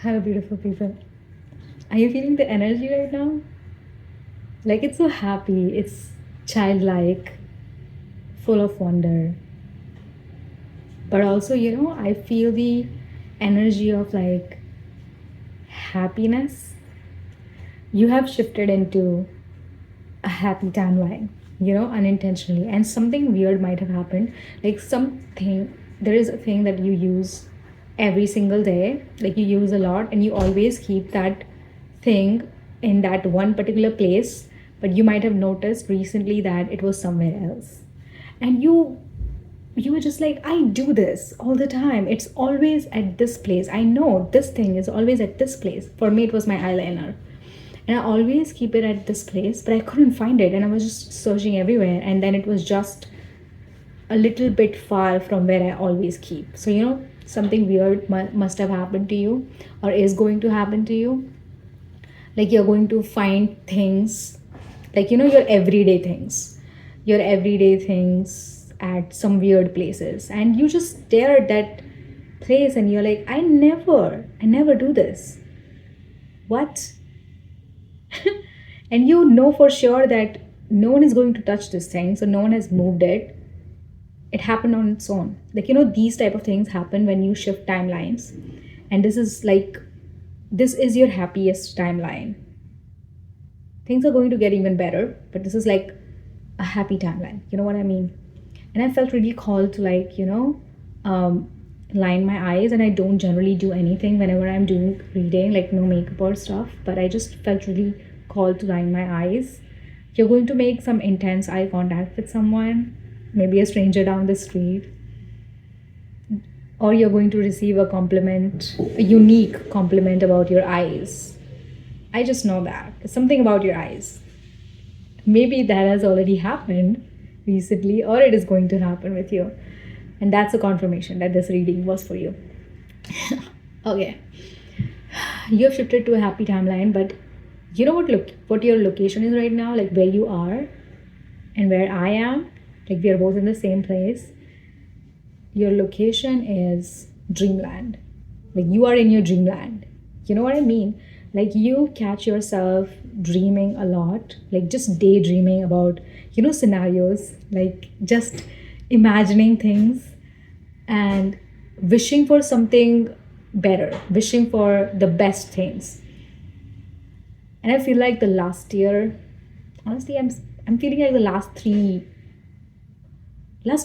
Hello, beautiful people. Are you feeling the energy right now? Like it's so happy, it's childlike, full of wonder. But also, I feel the energy of like happiness. You have shifted into a happy timeline, unintentionally. And something weird might have happened. Like there is a thing that you use every single day, like you use a lot, and you always keep that thing in that one particular place. But you might have noticed recently that it was somewhere else. And you were just like, I do this all the time. It's always at this place. I know this thing is always at this place. For me, it was my eyeliner. And I always keep it at this place, but I couldn't find it. And I was just searching everywhere. And then it was just a little bit far from where I always keep. So, something weird must have happened to you or is going to happen to you. Like you're going to find things, like, your everyday things at some weird places. And you just stare at that place and you're like, I never do this. What? And you know for sure that no one is going to touch this thing, so no one has moved it. It happened on its own. Like, these type of things happen when you shift timelines. And this is your happiest timeline. Things are going to get even better, but this is like a happy timeline. You know what I mean? And I felt really called to line my eyes. And I don't generally do anything whenever I'm doing reading, like no makeup or stuff, but I just felt really called to line my eyes. You're going to make some intense eye contact with someone, maybe a stranger down the street, or you're going to receive a compliment, a unique compliment about your eyes. I just know that. It's something about your eyes. Maybe that has already happened recently, or it is going to happen with you. And that's a confirmation that this reading was for you. Okay. You have shifted to a happy timeline, but you know what your location is right now, like where you are and where I am, like we are both in the same place. Your location is Dreamland. Like you are in your dreamland. You know what I mean? Like you catch yourself dreaming a lot, like just daydreaming about, scenarios, like just imagining things and wishing for something better, wishing for the best things. And I feel like the last year, honestly, I'm feeling like the last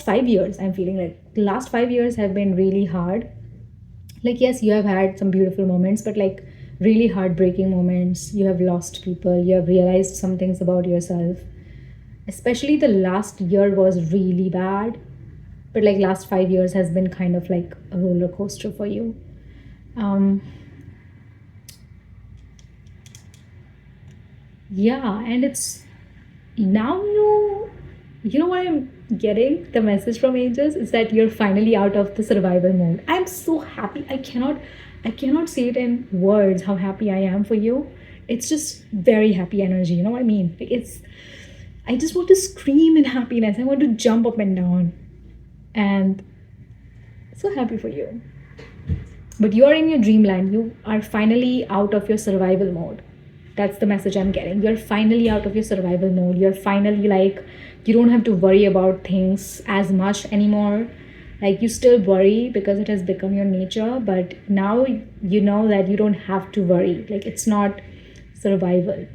5 years, I'm feeling like the last 5 years have been really hard. Like, yes, you have had some beautiful moments, but like really heartbreaking moments. You have lost people, you have realized some things about yourself. Especially the last year was really bad, but like last 5 years has been kind of like a roller coaster for you. Um, yeah, and it's now you know what I'm getting the message from angels is that you're finally out of the survival mode. I'm so happy. I cannot say it in words how happy I am for you. It's just very happy energy, you know what I mean? Like I just want to scream in happiness. I want to jump up and down. And so happy for you. But you are in your dreamland. You are finally out of your survival mode. That's the message I'm getting. You're finally out of your survival mode. You're finally like, you don't have to worry about things as much anymore. Like you still worry because it has become your nature, but now you know that you don't have to worry. Like it's not survival.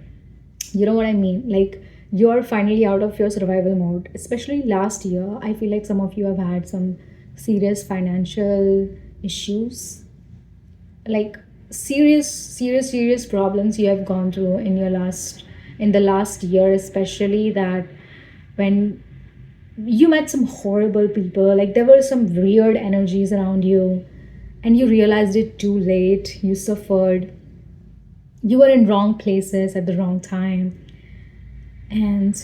You know what I mean? Like you're finally out of your survival mode. Especially last year, I feel like some of you have had some serious financial issues, like serious problems you have gone through in the last year, especially that when you met some horrible people, like there were some weird energies around you and you realized it too late. You suffered, you were in wrong places at the wrong time. And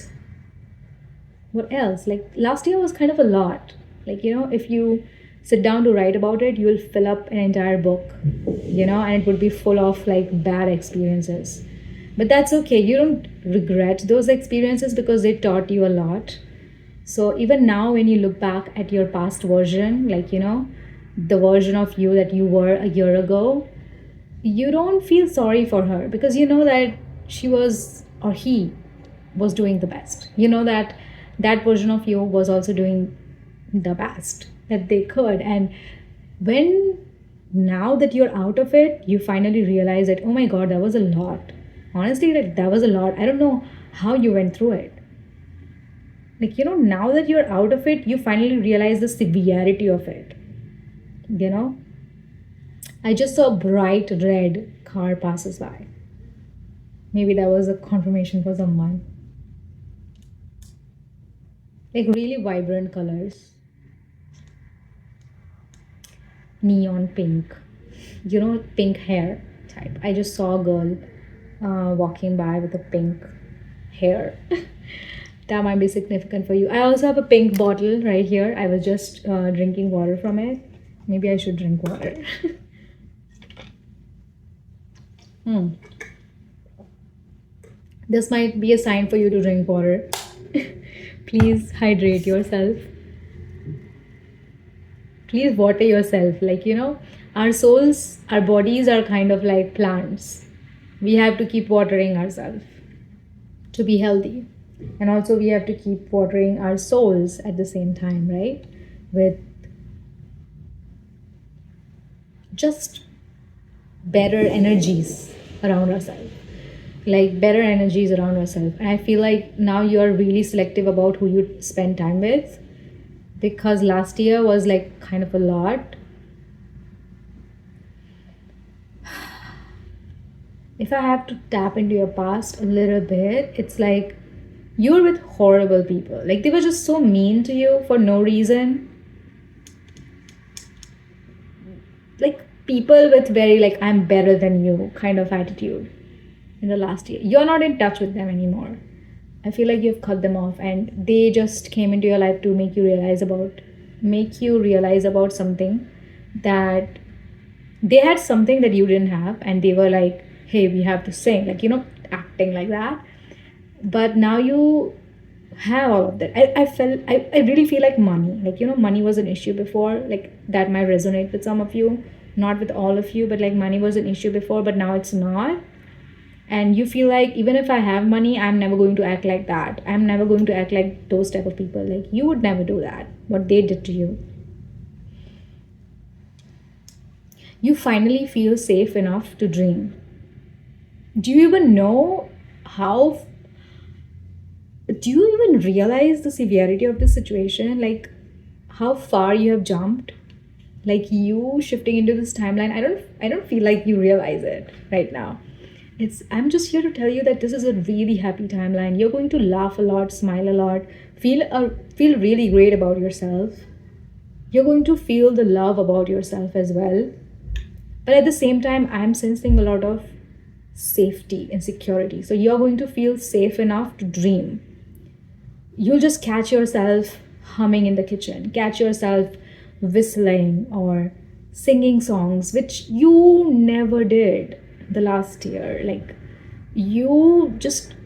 what else? Like last year was kind of a lot. Like, if you sit down to write about it, you will fill up an entire book, and it would be full of like bad experiences. But that's okay. You don't regret those experiences because they taught you a lot. So even now, when you look back at your past version, like, the version of you that you were a year ago, you don't feel sorry for her because you know that she was or he was doing the best. You know that that version of you was also doing the best that they could. And when now that you're out of it, you finally realize that, oh my God, that was a lot. Honestly, like that was a lot. I don't know how you went through it. Like, now that you're out of it, you finally realize the severity of it. You know, I just saw a bright red car passes by. Maybe that was a confirmation for someone. Like really vibrant colors, neon pink, pink hair type. I just saw a girl walking by with a pink hair. That might be significant for you. I also have a pink bottle right here. I was just drinking water from it. Maybe I should drink water. This might be a sign for you to drink water. Please hydrate yourself. Please water yourself. Like, our souls, our bodies are kind of like plants. We have to keep watering ourselves to be healthy. And also, we have to keep watering our souls at the same time, right? With just better energies around ourselves. Like better energies around ourselves. And I feel like now you are really selective about who you spend time with, because last year was like kind of a lot. If I have to tap into your past a little bit, it's like you were with horrible people. Like they were just so mean to you for no reason. Like people with very like I'm better than you kind of attitude in the last year. You're not in touch with them anymore. I feel like you've cut them off and they just came into your life to make you realize about something, that they had something that you didn't have, and they were like, hey, we have to sing, like, acting like that. But now you have all of that. I really feel like money, like, money was an issue before, like that might resonate with some of you, not with all of you, but like money was an issue before, but now it's not. And you feel like even if I have money, I'm never going to act like that. I'm never going to act like those type of people. Like you would never do that, what they did to you. You finally feel safe enough to dream. Do you even know how? Do you even realize the severity of the situation? Like how far you have jumped? Like you shifting into this timeline. I don't feel like you realize it right now. I'm just here to tell you that this is a really happy timeline. You're going to laugh a lot, smile a lot, feel really great about yourself. You're going to feel the love about yourself as well. But at the same time, I'm sensing a lot of safety and security. So you're going to feel safe enough to dream. You'll just catch yourself humming in the kitchen, catch yourself whistling or singing songs, which you never did the last year. Like you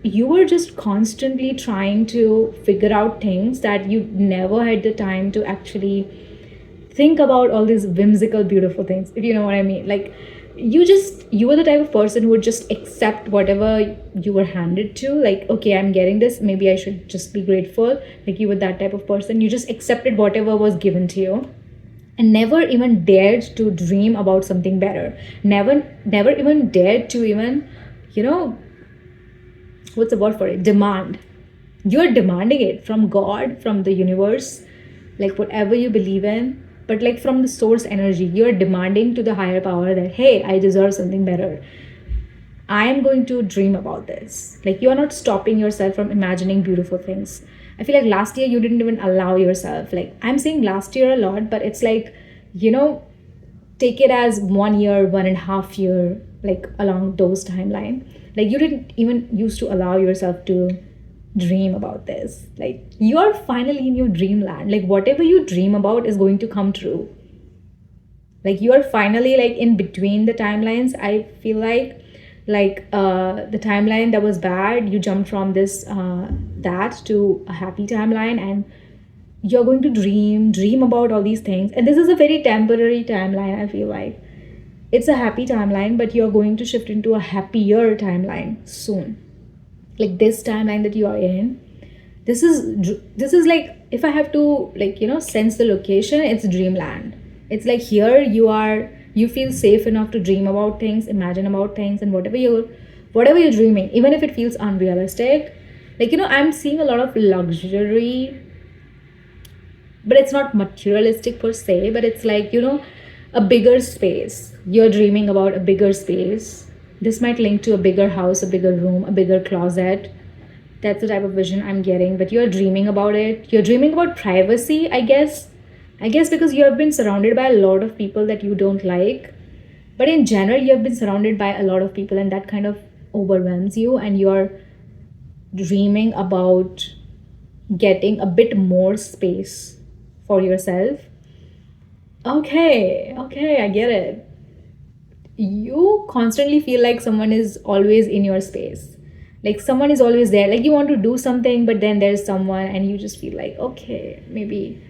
were just constantly trying to figure out things that you never had the time to actually think about, all these whimsical beautiful things, if you know what I mean. Like you were the type of person who would just accept whatever you were handed to. Like, okay, I'm getting this, maybe I should just be grateful. Like you were that type of person. You just accepted whatever was given to you and never even dared to dream about something better. Never even dared to even, what's the word for it? Demand. You're demanding it from God, from the universe, like whatever you believe in, but like from the source energy. You're demanding to the higher power that, hey, I deserve something better. I am going to dream about this. Like you are not stopping yourself from imagining beautiful things. I feel like last year you didn't even allow yourself. Like I'm saying last year a lot, but it's like, take it as 1 year, 1.5 year, like along those timeline. Like you didn't even used to allow yourself to dream about this. Like you are finally in your dreamland. Like whatever you dream about is going to come true. Like you are finally like in between the timelines. I feel like the timeline that was bad, you jumped from this that to a happy timeline, and you're going to dream about all these things. And this is a very temporary timeline. I feel like it's a happy timeline, but you're going to shift into a happier timeline soon. Like this timeline that you are in, this is like, if I have to, like, sense the location, it's dreamland. It's like here you feel safe enough to dream about things, imagine about things, and whatever you're dreaming, even if it feels unrealistic. Like, I'm seeing a lot of luxury, but it's not materialistic per se, but it's like, a bigger space. You're dreaming about a bigger space. This might link to a bigger house, a bigger room, a bigger closet. That's the type of vision I'm getting. But you're dreaming about it. You're dreaming about privacy, I guess. I guess because you have been surrounded by a lot of people that you don't like. But in general, you have been surrounded by a lot of people, and that kind of overwhelms you, and you're dreaming about getting a bit more space for yourself. Okay, I get it. You constantly feel like someone is always in your space. Like someone is always there. Like you want to do something, but then there's someone, and you just feel like, okay, maybe,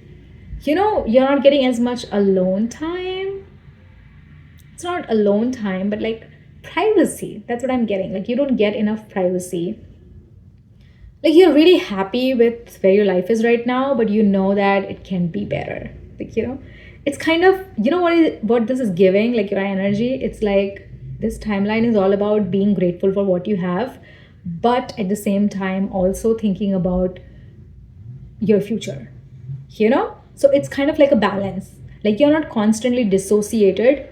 you're not getting as much alone time. It's not alone time, but like privacy. That's what I'm getting. Like you don't get enough privacy. Like you're really happy with where your life is right now, but you know that it can be better. Like, it's kind of, what this is giving, like your energy. It's like this timeline is all about being grateful for what you have, but at the same time also thinking about your future, so it's kind of like a balance. Like you're not constantly dissociated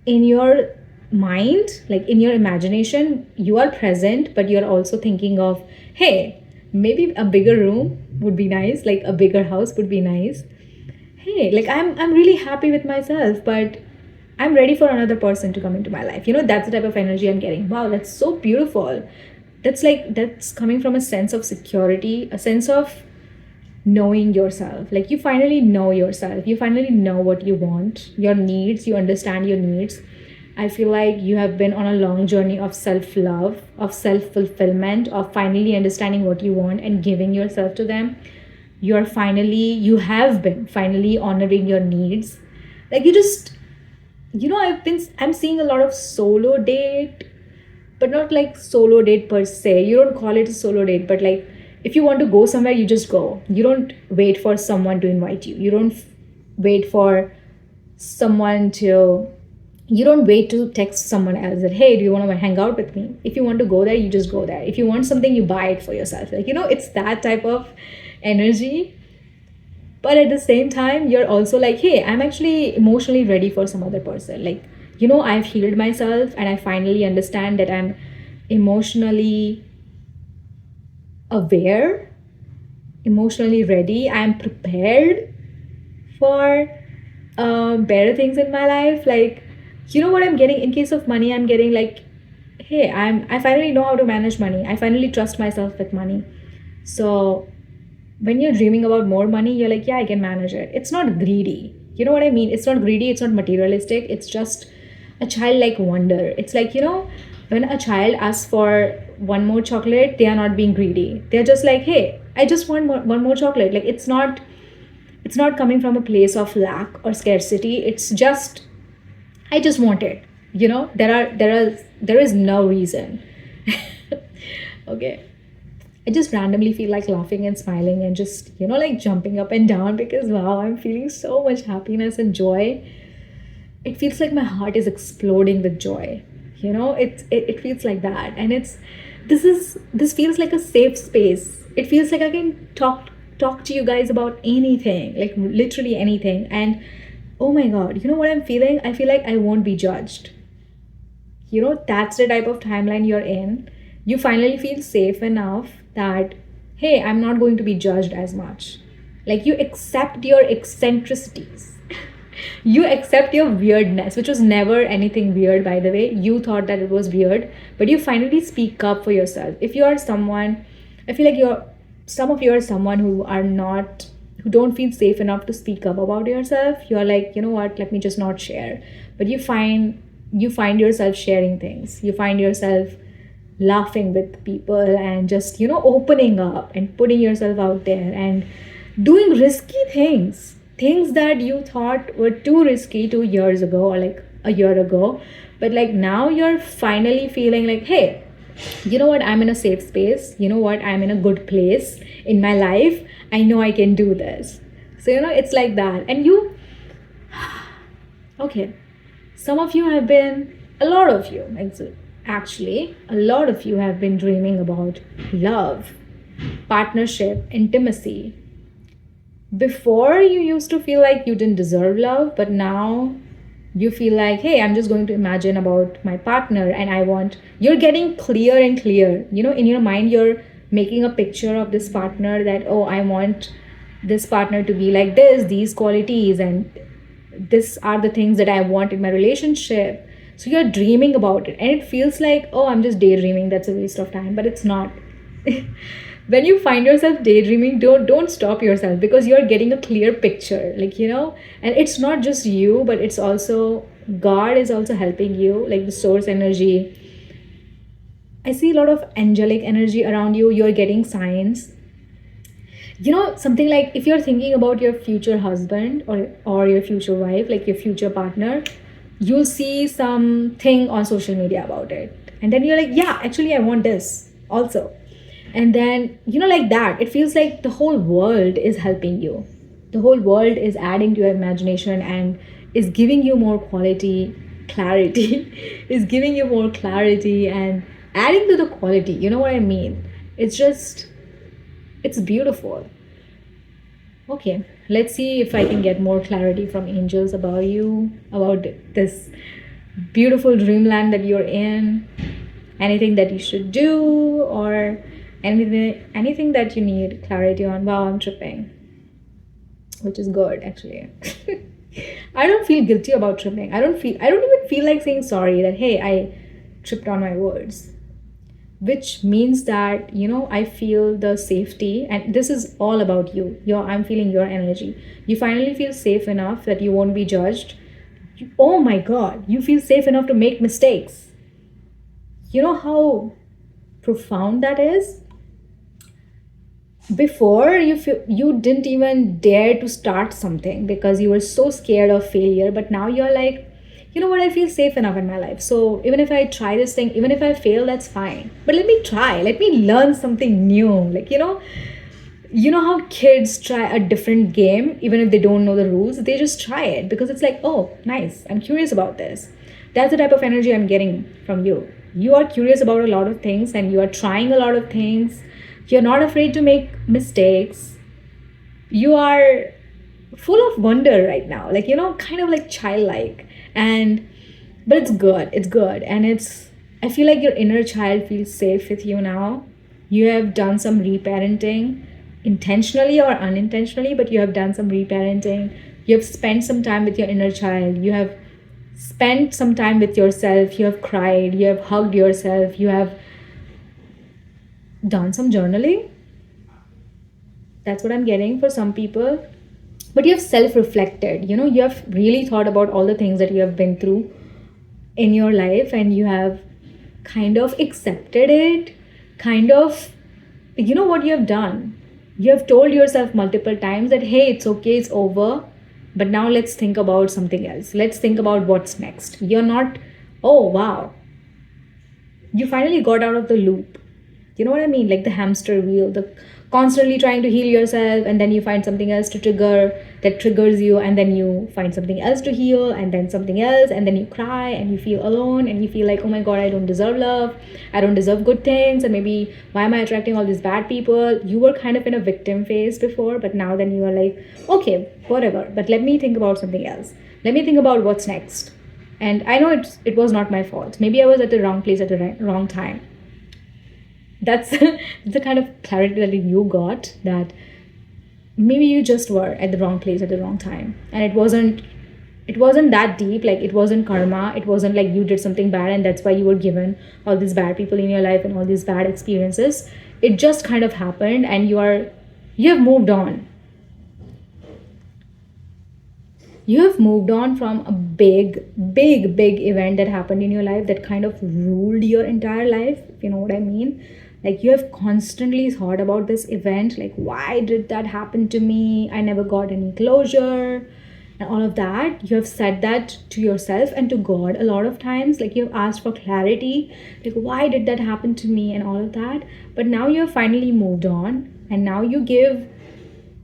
in your mind, like in your imagination. You are present, but you're also thinking of, hey, maybe a bigger room would be nice, like a bigger house would be nice. Hey, like I'm really happy with myself, but I'm ready for another person to come into my life. That's the type of energy I'm getting. Wow, that's so beautiful. That's coming from a sense of security, a sense of knowing yourself. Like you finally know yourself. You finally know what you want, your needs, you understand your needs. I feel like you have been on a long journey of self-love, of self-fulfillment, of finally understanding what you want and giving yourself to them. You have been finally honoring your needs. Like I'm seeing a lot of solo date, but not like solo date per se. You don't call it a solo date, but like if you want to go somewhere, you just go. You don't wait for someone to invite you. You don't wait for someone to you don't wait to text someone else that, hey, do you want to hang out with me? If you want to go there, you just go there. If you want something, you buy it for yourself. Like, it's that type of energy. But at the same time, you're also like, hey, I'm actually emotionally ready for some other person. Like, I've healed myself, and I finally understand that I'm emotionally aware, emotionally ready. I'm prepared for better things in my life. Like, what I'm getting in case of money, I'm getting like, hey, I finally know how to manage money. I finally trust myself with money. So when you're dreaming about more money, you're like, yeah, I can manage it. It's not greedy. You know what I mean? It's not greedy. It's not materialistic. It's just a childlike wonder. It's like, when a child asks for one more chocolate, they are not being greedy. They're just like, hey, I just want one more chocolate. Like it's not coming from a place of lack or scarcity. It's just, I just want it. There is no reason. Okay. I just randomly feel like laughing and smiling and just, like jumping up and down because wow, I'm feeling so much happiness and joy. It feels like my heart is exploding with joy. It feels like that. And this feels like a safe space. It feels like I can talk to you guys about anything, like literally anything. And oh my God, what I'm feeling? I feel like I won't be judged. That's the type of timeline you're in. You finally feel safe enough that, hey, I'm not going to be judged as much. Like you accept your eccentricities. You accept your weirdness, which was never anything weird, by the way. You thought that it was weird, but you finally speak up for yourself. If you are someone, I feel like some of you are someone who don't feel safe enough to speak up about yourself. You're like, you know what, let me just not share. But you find yourself sharing things. You find yourself laughing with people and just, opening up and putting yourself out there and doing risky things that you thought were too risky 2 years ago or like a year ago, but like now you're finally feeling like, hey, you know what, I'm in a safe space, you know what, I'm in a good place in my life, I know I can do this. So it's like that. And you, okay, some of you have been, a lot of you, actually, a lot of you have been dreaming about love, partnership, intimacy. Before, you used to feel like you didn't deserve love, but now you feel like, hey, I'm just going to imagine about my partner, and you're getting clear and clear. In your mind, you're making a picture of this partner that, oh, I want this partner to be like this, these qualities, and these are the things that I want in my relationship. So you're dreaming about it, and it feels like, oh, I'm just daydreaming. That's a waste of time, but it's not. When you find yourself daydreaming, don't stop yourself, because you're getting a clear picture, and it's not just you, but it's also God is also helping you, like the source energy. I see a lot of angelic energy around you. You're getting signs. Something like, if you're thinking about your future husband, or your future wife, like your future partner, you'll see something on social media about it, and then you're like, yeah, actually I want this also. And then, like that, it feels like the whole world is helping you. The whole world is adding to your imagination and is giving you more clarity, is giving you more clarity and adding to the quality. You know what I mean? It's beautiful. Okay, let's see if I can get more clarity from angels about you, about this beautiful dreamland that you're in. Anything that you should do, or anything that you need clarity on. Wow, I'm tripping, which is good, actually. I don't feel guilty about tripping. I don't even feel like saying sorry that, hey, I tripped on my words, which means that, I feel the safety, and this is all about you. I'm feeling your energy. You finally feel safe enough that you won't be judged. Oh my God, you feel safe enough to make mistakes. You know how profound that is? Before, you didn't even dare to start something because you were so scared of failure, but now you're like, you know what, I feel safe enough in my life, so even if I try this thing, even if I fail, that's fine, but let me try, let me learn something new. Like, how kids try a different game even if they don't know the rules, they just try it because it's like, oh, nice, I'm curious about this. That's the type of energy I'm getting from you. You are curious about a lot of things, and you are trying a lot of things. You're not afraid to make mistakes. You are full of wonder right now, like, kind of like childlike. But it's good. And I feel like your inner child feels safe with you now. You have done some reparenting, intentionally or unintentionally, but you have done some reparenting. You have spent some time with your inner child. You have spent some time with yourself. You have cried. You have hugged yourself. You have done some journaling. That's what I'm getting for some people. But you have self-reflected. You have really thought about all the things that you have been through in your life, and you have kind of accepted it. Kind of, what you have done. You have told yourself multiple times that, hey, it's okay, it's over. But now let's think about something else. Let's think about what's next. You're not, oh, wow. You finally got out of the loop. You know what I mean? Like the hamster wheel, the constantly trying to heal yourself, and then you find something else to trigger that triggers you, and then you find something else to heal, and then something else, and then you cry and you feel alone, and you feel like, oh my God, I don't deserve love. I don't deserve good things. And maybe, why am I attracting all these bad people? You were kind of in a victim phase before, but now then you are like, okay, whatever, but let me think about something else. Let me think about what's next. And I know it was not my fault. Maybe I was at the wrong place at the wrong time. That's the kind of clarity that you got, that maybe you just were at the wrong place at the wrong time, and it wasn't that deep. Like, it wasn't karma. It wasn't like you did something bad and that's why you were given all these bad people in your life and all these bad experiences. It just kind of happened, and you have moved on. You have moved on from a big event that happened in your life that kind of ruled your entire life, if you know what I mean. Like, you have constantly thought about this event, like, why did that happen to me? I never got any closure. and all of that. You have said that to yourself and to God a lot of times. Like, you've asked for clarity, like, why did that happen to me and all of that. But now you're finally moved on, and now you give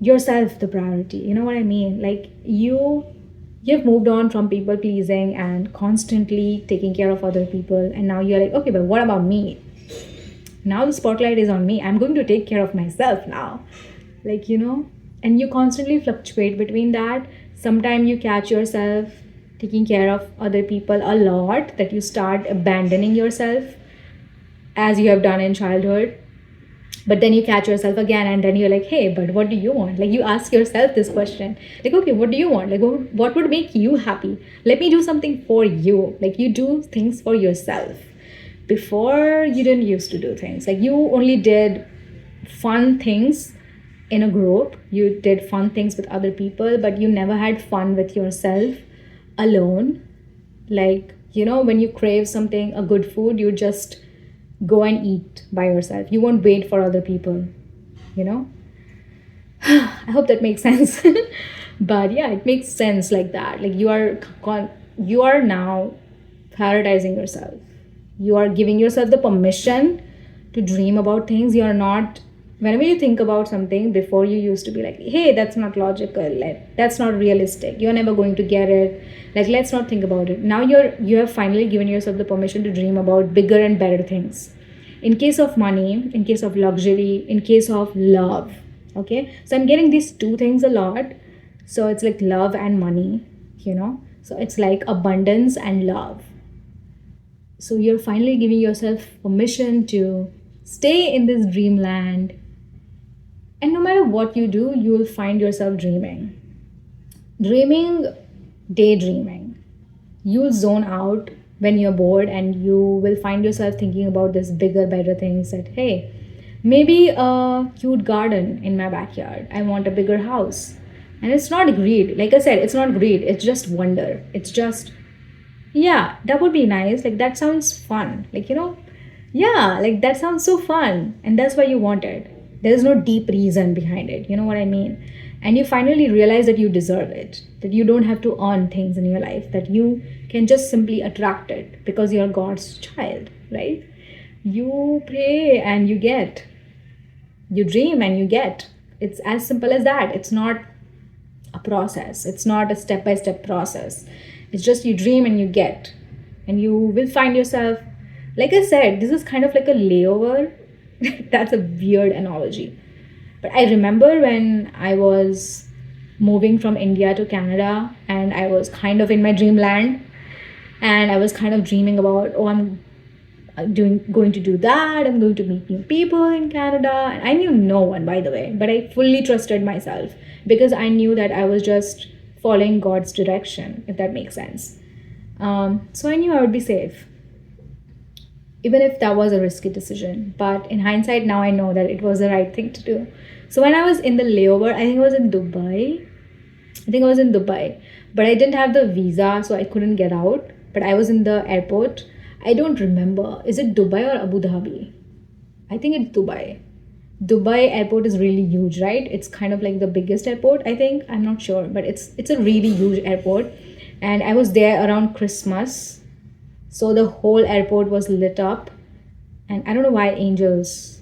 yourself the priority. You know what I mean? Like, you've moved on from people pleasing and constantly taking care of other people, and now you're like, okay, but what about me? Now the spotlight is on me. I'm going to take care of myself now. Like, and you constantly fluctuate between that. Sometimes you catch yourself taking care of other people a lot, that you start abandoning yourself as you have done in childhood. But then you catch yourself again, and then you're like, hey, but what do you want? Like, you ask yourself this question, like, okay, what do you want? Like, what would make you happy? Let me do something for you. Like, you do things for yourself. Before, you didn't used to do things. Like, you only did fun things in a group. You did fun things with other people, but you never had fun with yourself alone. Like, when you crave something, a good food, you just go and eat by yourself. You won't wait for other people, I hope that makes sense. But yeah, it makes sense like that. Like, you are now prioritizing yourself. You are giving yourself the permission to dream about things. You are not, whenever you think about something, before you used to be like, hey, that's not logical, like, that's not realistic, you're never going to get it, like, let's not think about it. Now you have finally given yourself the permission to dream about bigger and better things. In case of money, in case of luxury, in case of love. Okay, so I'm getting these two things a lot. So it's like love and money, so it's like abundance and love. So you're finally giving yourself permission to stay in this dreamland. And no matter what you do, you will find yourself dreaming. Daydreaming. You'll zone out when you're bored, and you will find yourself thinking about this bigger, better things, that, hey, maybe a cute garden in my backyard. I want a bigger house. And it's not greed. Like I said, it's not greed. It's just wonder. It's just, yeah, that would be nice. Like, that sounds fun. Like, yeah, like, that sounds so fun. And that's why you want it. There is no deep reason behind it. You know what I mean? And you finally realize that you deserve it. That you don't have to earn things in your life. That you can just simply attract it because you're God's child, right? You pray and you get. You dream and you get. It's as simple as that. It's not a process. It's not a step-by-step process. It's just you dream and you get. And you will find yourself, like I said, this is kind of like a layover. That's a weird analogy. But I remember when I was moving from India to Canada, and I was kind of in my dreamland, and I was kind of dreaming about, oh, I'm going to do that. I'm going to meet new people in Canada. And I knew no one, by the way, but I fully trusted myself because I knew that I was just following God's direction, if that makes sense. So I knew I would be safe, even if that was a risky decision. But in hindsight, now I know that it was the right thing to do. So when I was in the layover, I think I was in Dubai. But I didn't have the visa, so I couldn't get out. But I was in the airport. I don't remember. Is it Dubai or Abu Dhabi? I think it's Dubai. Dubai airport is really huge, right? It's kind of like the biggest airport, I think. I'm not sure, but it's a really huge airport. And I was there around Christmas. So the whole airport was lit up. And I don't know why angels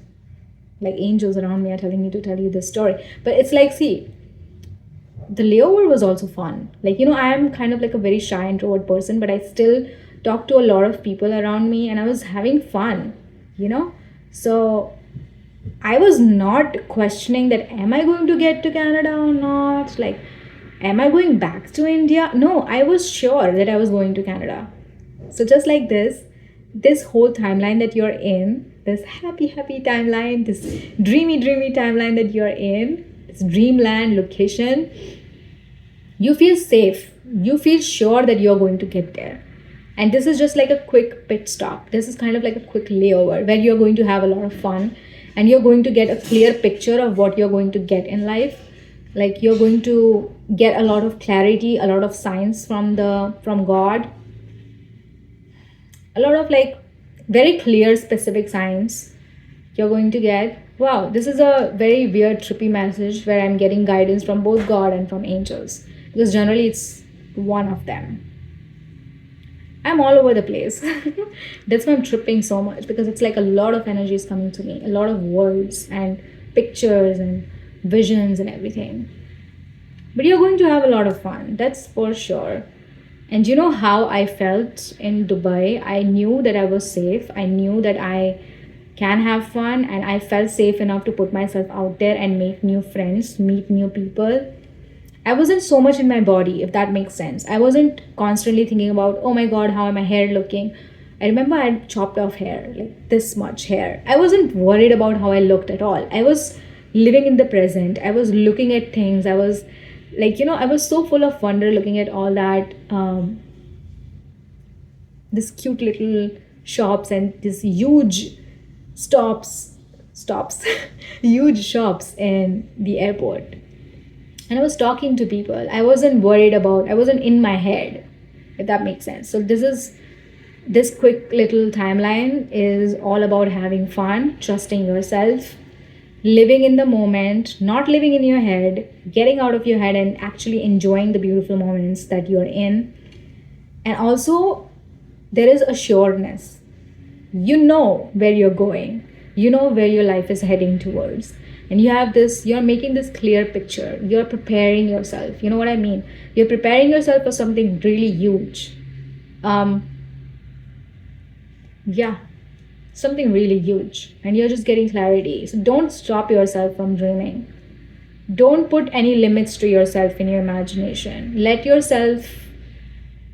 around me are telling me to tell you this story. But it's like, see, the layover was also fun. Like, I am kind of like a very shy introvert person, but I still talk to a lot of people around me, and I was having fun, So I was not questioning that, am I going to get to Canada or not? Like, am I going back to India? No, I was sure that I was going to Canada. So just like this whole timeline that you're in, this happy timeline, this dreamy timeline that you're in, this dreamland location, you feel safe. You feel sure that you're going to get there. And this is just like a quick pit stop. This is kind of like a quick layover where you're going to have a lot of fun, and you're going to get a clear picture of what you're going to get in life. Like, you're going to get a lot of clarity, a lot of signs from God, a lot of like very clear, specific signs. You're going to get, wow, this is a very weird, trippy message where I'm getting guidance from both God and from angels. because generally it's one of them. I'm all over the place. That's why I'm tripping so much, because it's like a lot of energy is coming to me, a lot of words and pictures and visions and everything. But you're going to have a lot of fun, that's for sure. And you know how I felt in Dubai? I knew that I was safe. I knew that I can have fun, and I felt safe enough to put myself out there and make new friends, meet new people. I wasn't so much in my body, if that makes sense. I wasn't constantly thinking about, oh my god, how am my hair looking? I remember I had chopped off hair, like this much hair. I wasn't worried about how I looked at all. I was living in the present. I was looking at things. I was like, I was so full of wonder looking at all that, this cute little shops and this huge stops, huge shops in the airport. And I was talking to people. I wasn't in my head, if that makes sense. So this quick little timeline is all about having fun, trusting yourself, living in the moment, not living in your head, getting out of your head and actually enjoying the beautiful moments that you're in. And also, there is assuredness. You know where you're going, you know where your life is heading towards. And you're making this clear picture. You're preparing yourself. You know what I mean? You're preparing yourself for something really huge. Yeah, something really huge. And you're just getting clarity. So don't stop yourself from dreaming. Don't put any limits to yourself in your imagination. Let yourself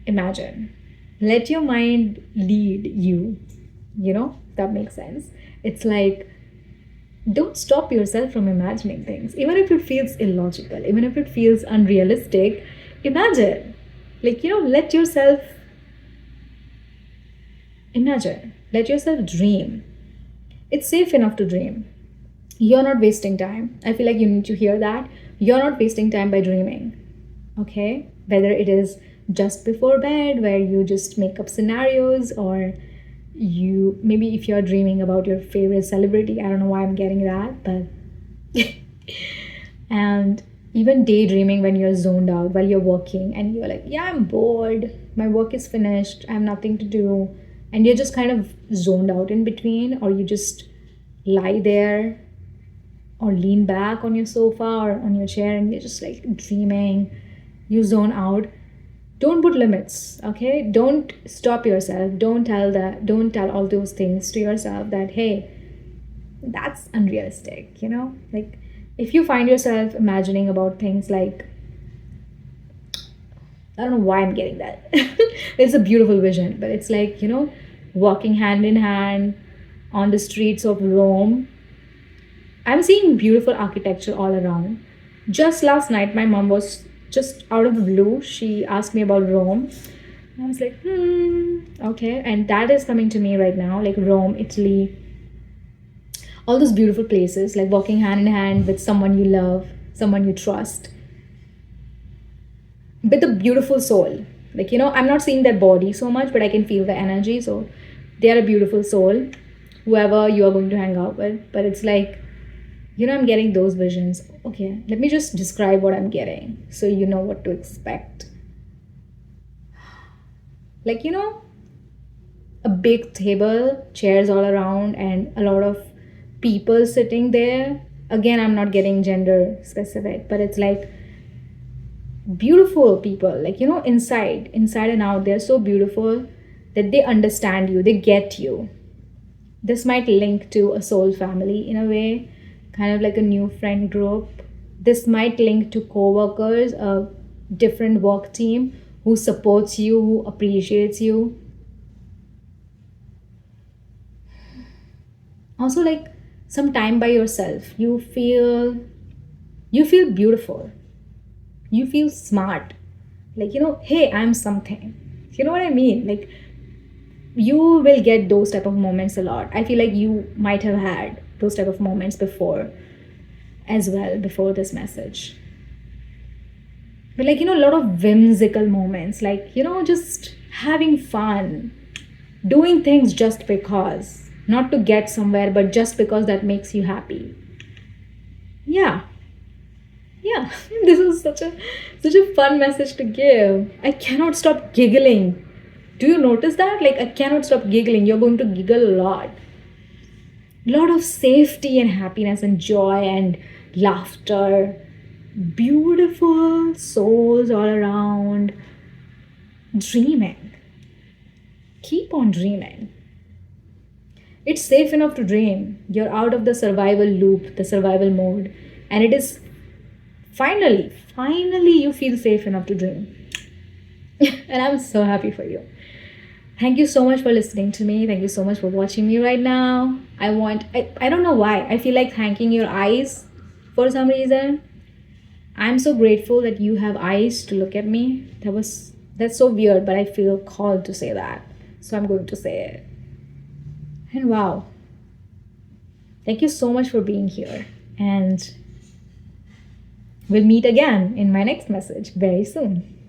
imagine. Let your mind lead you. That makes sense. It's like, don't stop yourself from imagining things. Even if it feels illogical, even if it feels unrealistic, imagine. Let yourself imagine. Let yourself dream. It's safe enough to dream. You're not wasting time. I feel like you need to hear that. You're not wasting time by dreaming. Okay? Whether it is just before bed, where you just make up scenarios, or maybe if you're dreaming about your favorite celebrity. I don't know why I'm getting that, but and even daydreaming when you're zoned out while you're working and you're like, yeah, I'm bored, my work is finished, I have nothing to do, and you're just kind of zoned out in between, or you just lie there or lean back on your sofa or on your chair and you're just like dreaming, you zone out. Don't put limits, okay? Don't stop yourself. Don't tell all those things to yourself that, hey, that's unrealistic, Like, if you find yourself imagining about things like, I don't know why I'm getting that. It's a beautiful vision, but it's like, walking hand in hand on the streets of Rome. I'm seeing beautiful architecture all around. Just last night, my mom was just out of the blue, she asked me about Rome. I was like, okay. And that is coming to me right now, like Rome, Italy, all those beautiful places, like walking hand in hand with someone you love, someone you trust, with a beautiful soul. Like, I'm not seeing their body so much, but I can feel the energy. So they are a beautiful soul, whoever you are going to hang out with. But it's like, I'm getting those visions. Okay, let me just describe what I'm getting so you know what to expect. Like, a big table, chairs all around, and a lot of people sitting there. Again, I'm not getting gender specific, but it's like beautiful people, like, inside and out. They're so beautiful that they understand you, they get you. This might link to a soul family in a way, kind of like a new friend group. This might link to co-workers, a different work team who supports you, who appreciates you. Also, like, some time by yourself. You feel beautiful. You feel smart. Like, hey, I'm something. You know what I mean? Like, you will get those type of moments a lot. I feel like you might have had those type of moments before as well, before this message. But like, a lot of whimsical moments, like, just having fun, doing things just because, not to get somewhere, but just because that makes you happy. Yeah. Yeah, this is such a fun message to give. I cannot stop giggling. Do you notice that? Like I cannot stop giggling. You're going to giggle a lot. Lot of safety and happiness and joy and laughter. Beautiful souls all around. Dreaming. Keep on dreaming. It's safe enough to dream. You're out of the survival loop, the survival mode. And it is finally, you feel safe enough to dream. And I'm so happy for you. Thank you so much for listening to me. Thank you so much for watching me right now. I don't know why. I feel like thanking your eyes for some reason. I'm so grateful that you have eyes to look at me. That's so weird, but I feel called to say that. So I'm going to say it. And wow. Thank you so much for being here. And we'll meet again in my next message very soon.